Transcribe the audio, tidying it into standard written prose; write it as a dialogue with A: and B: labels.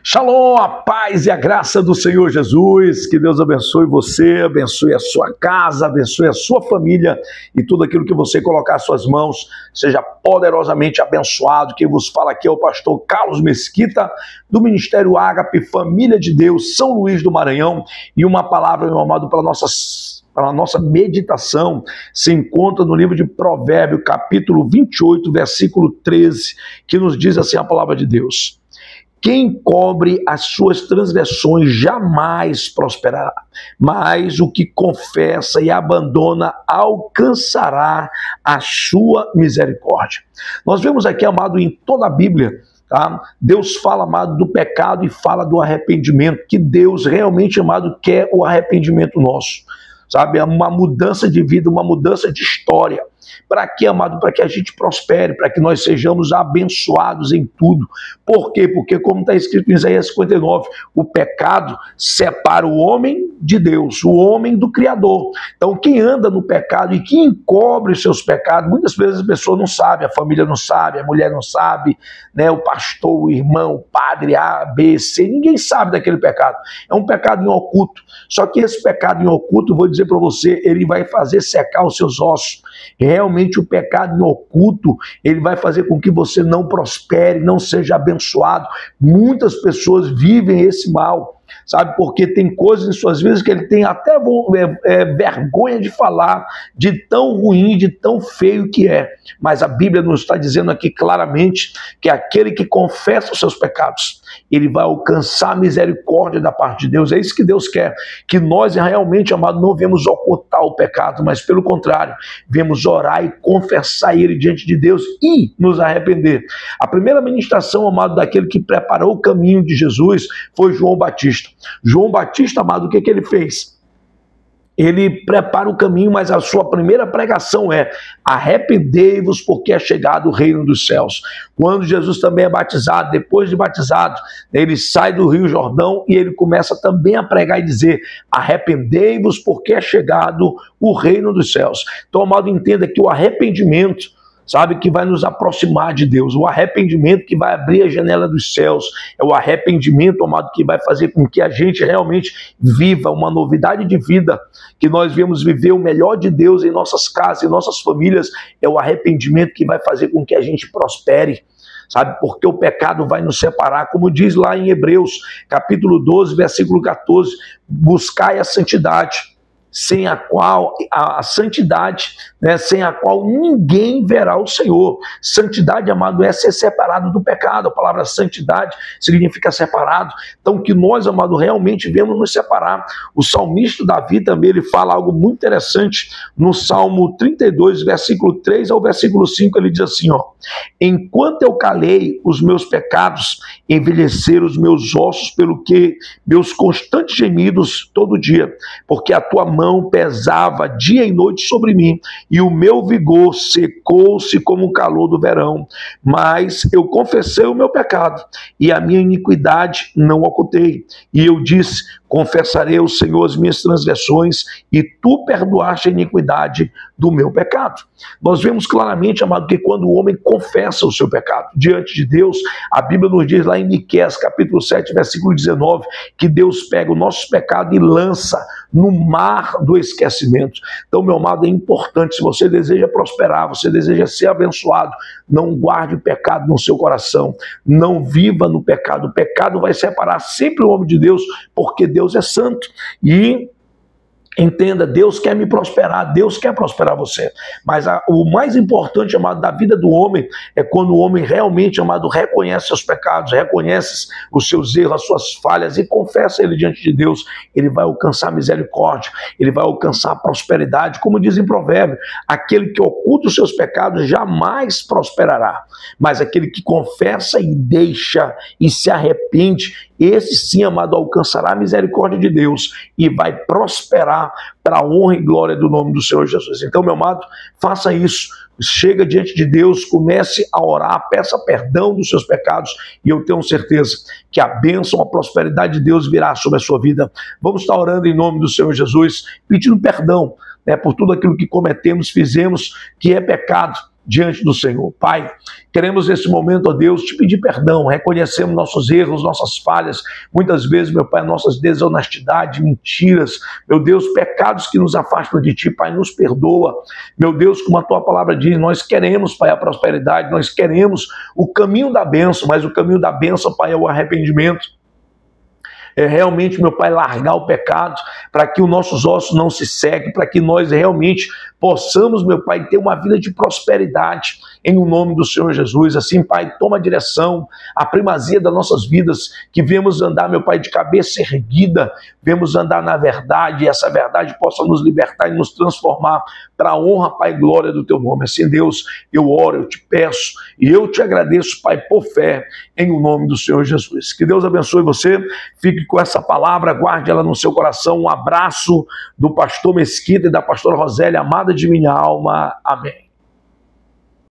A: Shalom, a paz e a graça do Senhor Jesus, que Deus abençoe você, abençoe a sua casa, abençoe a sua família e tudo aquilo que você colocar às suas mãos, seja poderosamente abençoado. Quem vos fala aqui é o pastor Carlos Mesquita, do Ministério Ágape, Família de Deus, São Luís do Maranhão, e uma palavra, meu amado, para a nossa meditação se encontra no livro de Provérbios, capítulo 28, versículo 13, que nos diz assim a palavra de Deus: quem cobre as suas transgressões jamais prosperará, mas o que confessa e abandona alcançará a sua misericórdia. Nós vemos aqui, amado, em toda a Bíblia, tá? Deus fala, amado, do pecado e fala do arrependimento, que Deus realmente, amado, quer o arrependimento nosso, sabe? Uma mudança de vida, uma mudança de história. Para quê, amado? Para que a gente prospere, para que nós sejamos abençoados em tudo. Por quê? Porque, como está escrito em Isaías 59, o pecado separa o homem de Deus, o homem do Criador. Então, quem anda no pecado e quem encobre os seus pecados, muitas vezes a pessoa não sabe, a família não sabe, a mulher não sabe, né? O pastor, o irmão, o padre A, B, C, ninguém sabe daquele pecado. É um pecado em oculto. Só que esse pecado em oculto, vou dizer para você, ele vai fazer secar os seus ossos. Realmente o pecado em oculto, ele vai fazer com que você não prospere, não seja abençoado. Muitas pessoas vivem esse mal, sabe? Porque tem coisas em suas vidas que ele tem até vergonha de falar, de tão ruim, de tão feio que é. Mas a Bíblia nos está dizendo aqui claramente que aquele que confessa os seus pecados, ele vai alcançar a misericórdia da parte de Deus. É isso que Deus quer, que nós realmente, amado, não vemos ocultar o pecado, mas pelo contrário, vemos orar e confessar ele diante de Deus e nos arrepender. A primeira ministração, amado, daquele que preparou o caminho de Jesus foi João Batista. João Batista, amado, o que ele fez? Ele prepara o caminho, mas a sua primeira pregação é: arrependei-vos, porque é chegado o reino dos céus. Quando Jesus também é batizado, depois de batizado, ele sai do Rio Jordão e ele começa também a pregar e dizer: arrependei-vos, porque é chegado o reino dos céus. Então, amado, entenda que o arrependimento, sabe, que vai nos aproximar de Deus, o arrependimento que vai abrir a janela dos céus, é o arrependimento, amado, que vai fazer com que a gente realmente viva uma novidade de vida, que nós viemos viver o melhor de Deus em nossas casas, em nossas famílias. É o arrependimento que vai fazer com que a gente prospere, sabe, porque o pecado vai nos separar, como diz lá em Hebreus, capítulo 12, versículo 14, buscai a santidade, sem a qual, a santidade, né, sem a qual ninguém verá o Senhor. Santidade, amado, é ser separado do pecado. A palavra santidade significa separado. Então, que nós, amado, realmente devemos nos separar. O salmista Davi também, ele fala algo muito interessante no Salmo 32, versículo 3 ao versículo 5, ele diz assim, ó: enquanto eu calei os meus pecados, envelheceram os meus ossos, pelo que meus constantes gemidos todo dia, porque a tua mão pesava dia e noite sobre mim, e o meu vigor secou-se como o calor do verão. Mas eu confessei o meu pecado, e a minha iniquidade não ocultei. E eu disse: confessarei ao Senhor as minhas transgressões, e tu perdoaste a iniquidade do meu pecado. Nós vemos claramente, amado, que quando o homem confessa o seu pecado diante de Deus, a Bíblia nos diz lá em Miqueias, capítulo 7, versículo 19, que Deus pega o nosso pecado e lança no mar do esquecimento. Então, meu amado, é importante, se você deseja prosperar, você deseja ser abençoado, não guarde o pecado no seu coração, não viva no pecado. O pecado vai separar sempre o homem de Deus, porque Deus é santo. E entenda, Deus quer me prosperar, Deus quer prosperar você. Mas o mais importante, amado, da vida do homem é quando o homem realmente, amado, reconhece seus pecados, reconhece os seus erros, as suas falhas e confessa ele diante de Deus. Ele vai alcançar misericórdia, ele vai alcançar prosperidade. Como diz em Provérbio, aquele que oculta os seus pecados jamais prosperará, mas aquele que confessa e deixa e se arrepende, esse sim, amado, alcançará a misericórdia de Deus e vai prosperar para a honra e glória do nome do Senhor Jesus. Então, meu amado, faça isso. Chega diante de Deus, comece a orar, peça perdão dos seus pecados e eu tenho certeza que a bênção, a prosperidade de Deus virá sobre a sua vida. Vamos estar orando em nome do Senhor Jesus, pedindo perdão, né, por tudo aquilo que cometemos, fizemos, que é pecado. diante do Senhor. Pai, queremos nesse momento, ó Deus, te pedir perdão, reconhecemos nossos erros, nossas falhas, muitas vezes, meu Pai, nossas desonestidades, mentiras, meu Deus, pecados que nos afastam de Ti, Pai, nos perdoa. Meu Deus, como a Tua palavra diz, nós queremos, Pai, a prosperidade, nós queremos o caminho da bênção, mas o caminho da bênção, Pai, é o arrependimento. É realmente, meu Pai, largar o pecado, para que os nossos ossos não se sequem, para que nós realmente possamos, meu Pai, ter uma vida de prosperidade, em o nome do Senhor Jesus. Assim, Pai, toma a direção, a primazia das nossas vidas, que vemos andar, meu Pai, de cabeça erguida, vemos andar na verdade, e essa verdade possa nos libertar e nos transformar para a honra, Pai, e glória do Teu nome. Assim, Deus, eu oro, eu te peço, e eu te agradeço, Pai, por fé, em o nome do Senhor Jesus. Que Deus abençoe você, fique com essa palavra, guarde ela no seu coração. Um abraço do pastor Mesquita e da pastora Rosélia, amada de minha alma. Amém.